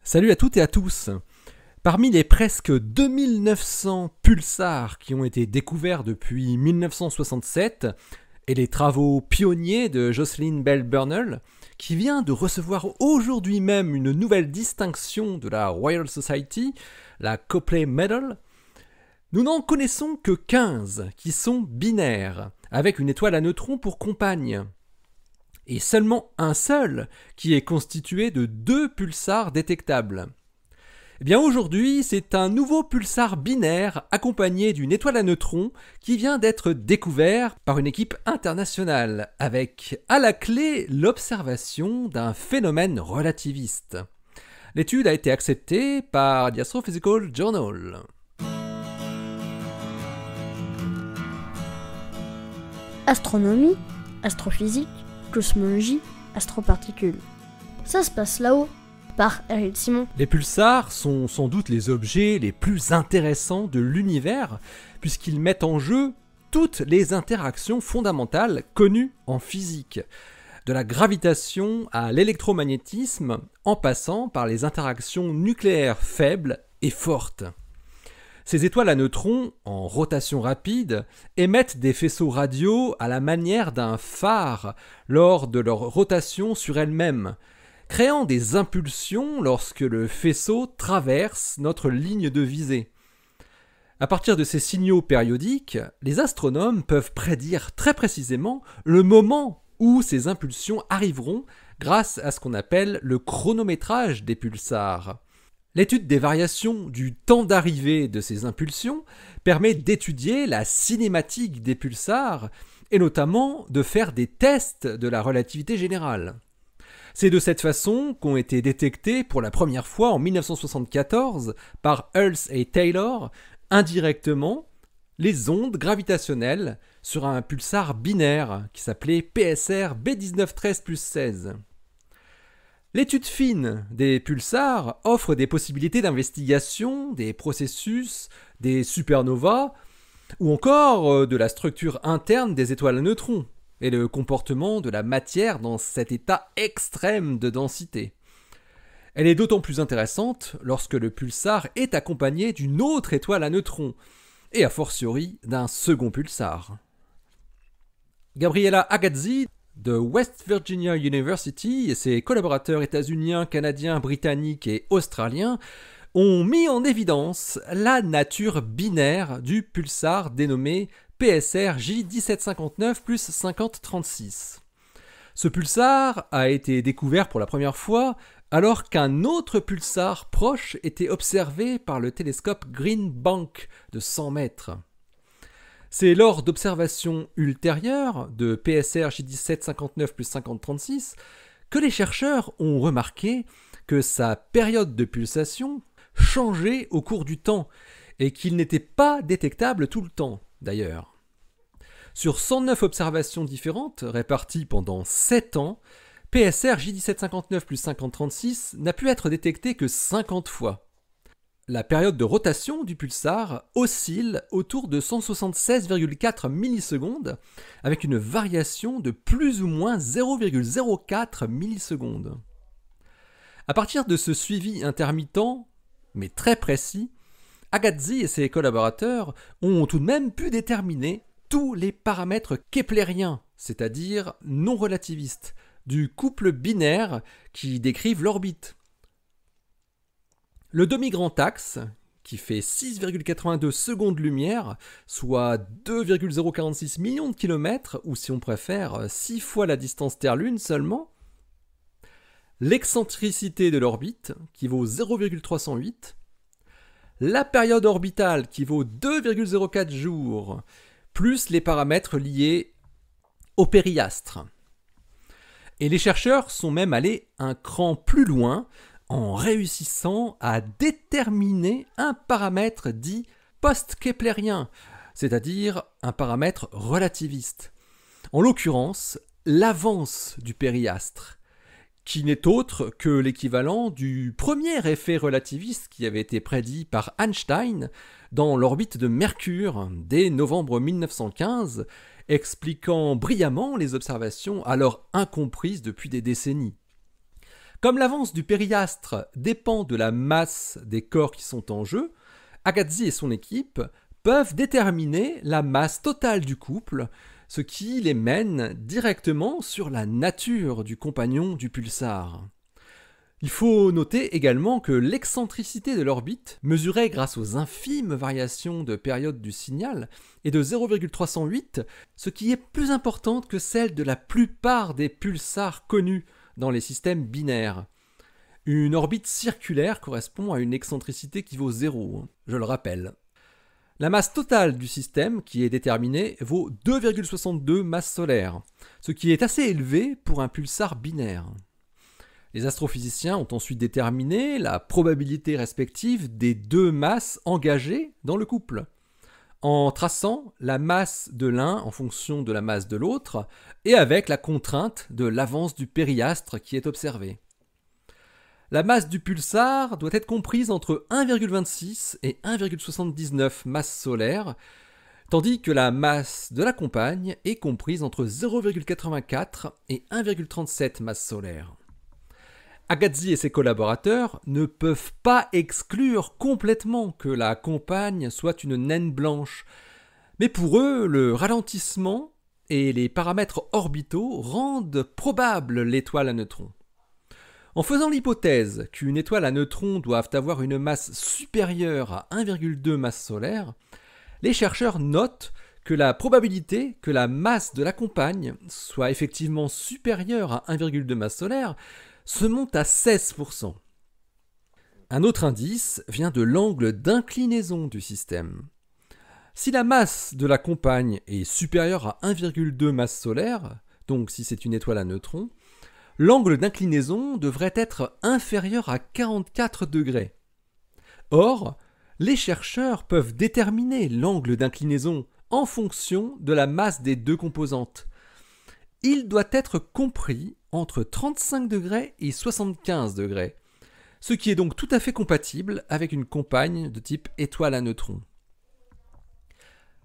Salut à toutes et à tous. Parmi les presque 2900 pulsars qui ont été découverts depuis 1967 et les travaux pionniers de Jocelyn Bell Burnell, qui vient de recevoir aujourd'hui même une nouvelle distinction de la Royal Society, la Copley Medal, nous n'en connaissons que 15 qui sont binaires, avec une étoile à neutrons pour compagne. Et seulement un seul qui est constitué de 2 pulsars détectables. Eh bien aujourd'hui, c'est un nouveau pulsar binaire accompagné d'une étoile à neutrons qui vient d'être découvert par une équipe internationale, avec à la clé l'observation d'un phénomène relativiste. L'étude a été acceptée par The Astrophysical Journal. Astronomie, astrophysique, cosmologie, astroparticules. Ça se passe là-haut, par Eric Simon. Les pulsars sont sans doute les objets les plus intéressants de l'univers, puisqu'ils mettent en jeu toutes les interactions fondamentales connues en physique, de la gravitation à l'électromagnétisme, en passant par les interactions nucléaires faibles et fortes. Ces étoiles à neutrons, en rotation rapide, émettent des faisceaux radio à la manière d'un phare lors de leur rotation sur elles-mêmes, créant des impulsions lorsque le faisceau traverse notre ligne de visée. À partir de ces signaux périodiques, les astronomes peuvent prédire très précisément le moment où ces impulsions arriveront grâce à ce qu'on appelle le chronométrage des pulsars. L'étude des variations du temps d'arrivée de ces impulsions permet d'étudier la cinématique des pulsars et notamment de faire des tests de la relativité générale. C'est de cette façon qu'ont été détectés pour la première fois en 1974 par Hulse et Taylor indirectement les ondes gravitationnelles sur un pulsar binaire qui s'appelait PSR B1913+16. L'étude fine des pulsars offre des possibilités d'investigation des processus, des supernovas, ou encore de la structure interne des étoiles à neutrons, et le comportement de la matière dans cet état extrême de densité. Elle est d'autant plus intéressante lorsque le pulsar est accompagné d'une autre étoile à neutrons, et a fortiori d'un second pulsar. Gabriela Agazzi de West Virginia University et ses collaborateurs états-uniens, canadiens, britanniques et australiens ont mis en évidence la nature binaire du pulsar dénommé PSR J1759 plus 5036. Ce pulsar a été découvert pour la première fois alors qu'un autre pulsar proche était observé par le télescope Green Bank de 100 mètres. C'est lors d'observations ultérieures de PSR J1759 plus 5036 que les chercheurs ont remarqué que sa période de pulsation changeait au cours du temps et qu'il n'était pas détectable tout le temps d'ailleurs. Sur 109 observations différentes réparties pendant 7 ans, PSR J1759 plus 5036 n'a pu être détecté que 50 fois. La période de rotation du pulsar oscille autour de 176,4 millisecondes avec une variation de plus ou moins 0,04 millisecondes. À partir de ce suivi intermittent, mais très précis, Agazzi et ses collaborateurs ont tout de même pu déterminer tous les paramètres keplériens, c'est-à-dire non relativistes, du couple binaire qui décrivent l'orbite. Le demi-grand axe, qui fait 6,82 secondes-lumière, soit 2,046 millions de kilomètres, ou si on préfère, 6 fois la distance Terre-Lune seulement. L'excentricité de l'orbite, qui vaut 0,308. La période orbitale, qui vaut 2,04 jours, plus les paramètres liés au périastre. Et les chercheurs sont même allés un cran plus loin, en réussissant à déterminer un paramètre dit post-keplérien, c'est-à-dire un paramètre relativiste. En l'occurrence, l'avance du périastre, qui n'est autre que l'équivalent du premier effet relativiste qui avait été prédit par Einstein dans l'orbite de Mercure dès novembre 1915, expliquant brillamment les observations alors incomprises depuis des décennies. Comme l'avance du périastre dépend de la masse des corps qui sont en jeu, Agassiz et son équipe peuvent déterminer la masse totale du couple, ce qui les mène directement sur la nature du compagnon du pulsar. Il faut noter également que l'excentricité de l'orbite, mesurée grâce aux infimes variations de période du signal, est de 0,308, ce qui est plus importante que celle de la plupart des pulsars connus dans les systèmes binaires. Une orbite circulaire correspond à une excentricité qui vaut 0, je le rappelle. La masse totale du système qui est déterminée vaut 2,62 masses solaires, ce qui est assez élevé pour un pulsar binaire. Les astrophysiciens ont ensuite déterminé la probabilité respective des deux masses engagées dans le couple, en traçant la masse de l'un en fonction de la masse de l'autre et avec la contrainte de l'avance du périastre qui est observée. La masse du pulsar doit être comprise entre 1,26 et 1,79 masses solaires, tandis que la masse de la compagne est comprise entre 0,84 et 1,37 masses solaires. Agassiz et ses collaborateurs ne peuvent pas exclure complètement que la compagne soit une naine blanche, mais pour eux, le ralentissement et les paramètres orbitaux rendent probable l'étoile à neutrons. En faisant l'hypothèse qu'une étoile à neutrons doive avoir une masse supérieure à 1,2 masse solaire, les chercheurs notent que la probabilité que la masse de la compagne soit effectivement supérieure à 1,2 masse solaire se monte à 16%. Un autre indice vient de l'angle d'inclinaison du système. Si la masse de la compagne est supérieure à 1,2 masse solaire, donc si c'est une étoile à neutrons, l'angle d'inclinaison devrait être inférieur à 44 degrés. Or, les chercheurs peuvent déterminer l'angle d'inclinaison en fonction de la masse des deux composantes. Il doit être compris entre 35 degrés et 75 degrés, ce qui est donc tout à fait compatible avec une compagne de type étoile à neutrons.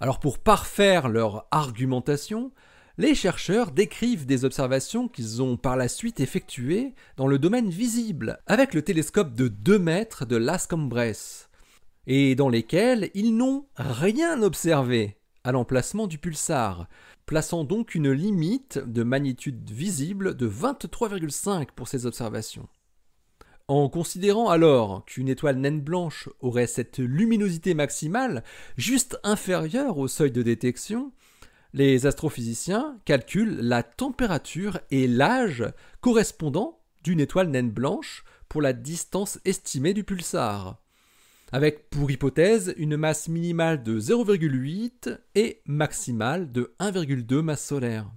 Alors pour parfaire leur argumentation, les chercheurs décrivent des observations qu'ils ont par la suite effectuées dans le domaine visible avec le télescope de 2 mètres de Las Cambres, et dans lesquelles ils n'ont rien observé à l'emplacement du pulsar, plaçant donc une limite de magnitude visible de 23,5 pour ces observations. En considérant alors qu'une étoile naine blanche aurait cette luminosité maximale juste inférieure au seuil de détection, les astrophysiciens calculent la température et l'âge correspondant d'une étoile naine blanche pour la distance estimée du pulsar, avec pour hypothèse une masse minimale de 0,8 et maximale de 1,2 masse solaire.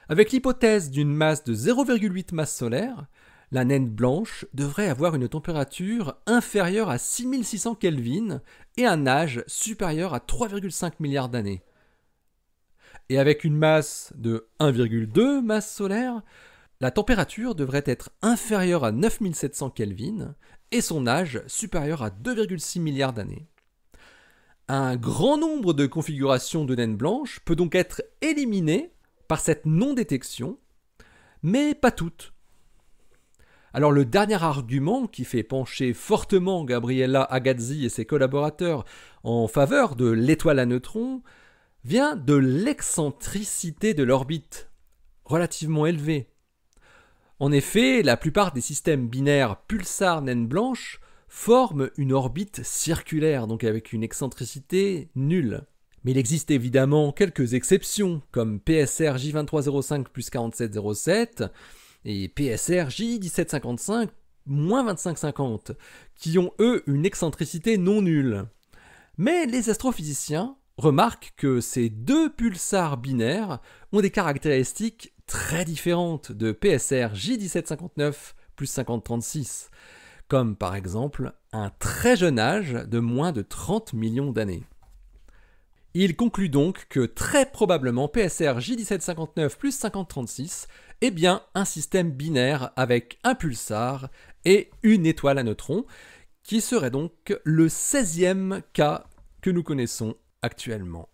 Avec l'hypothèse d'une masse de 0,8 masse solaire, la naine blanche devrait avoir une température inférieure à 6600 Kelvin et un âge supérieur à 3,5 milliards d'années. Et avec une masse de 1,2 masse solaire, la température devrait être inférieure à 9700 Kelvin et son âge supérieur à 2,6 milliards d'années. Un grand nombre de configurations de naines blanches peut donc être éliminé par cette non-détection, mais pas toutes. Alors le dernier argument qui fait pencher fortement Gabriela Agassiz et ses collaborateurs en faveur de l'étoile à neutrons vient de l'excentricité de l'orbite, relativement élevée. En effet, la plupart des systèmes binaires pulsar-naine blanche forment une orbite circulaire, donc avec une excentricité nulle. Mais il existe évidemment quelques exceptions, comme PSR J2305 plus 4707 et PSR J1755 moins 2550, qui ont eux une excentricité non nulle. Mais les astrophysiciens remarquent que ces deux pulsars binaires ont des caractéristiques très différentes de PSR J1759 plus 5036, comme par exemple un très jeune âge de moins de 30 millions d'années. Il conclut donc que très probablement PSR J1759 plus 5036 est bien un système binaire avec un pulsar et une étoile à neutrons, qui serait donc le 16e cas que nous connaissons actuellement.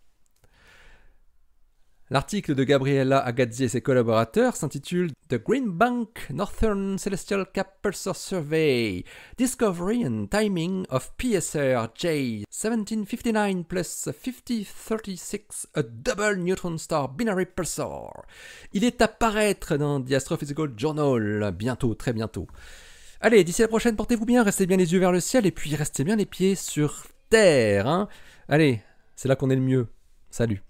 L'article de Gabriella Agazzi et ses collaborateurs s'intitule The Green Bank Northern Celestial Cap Pulsar Survey, Discovery and Timing of PSR J 1759 plus 5036, a double neutron star binary pulsar. Il est à paraître dans The Astrophysical Journal, bientôt, très bientôt. Allez, d'ici la prochaine, portez-vous bien, restez bien les yeux vers le ciel et puis restez bien les pieds sur terre. Hein. Allez, c'est là qu'on est le mieux. Salut.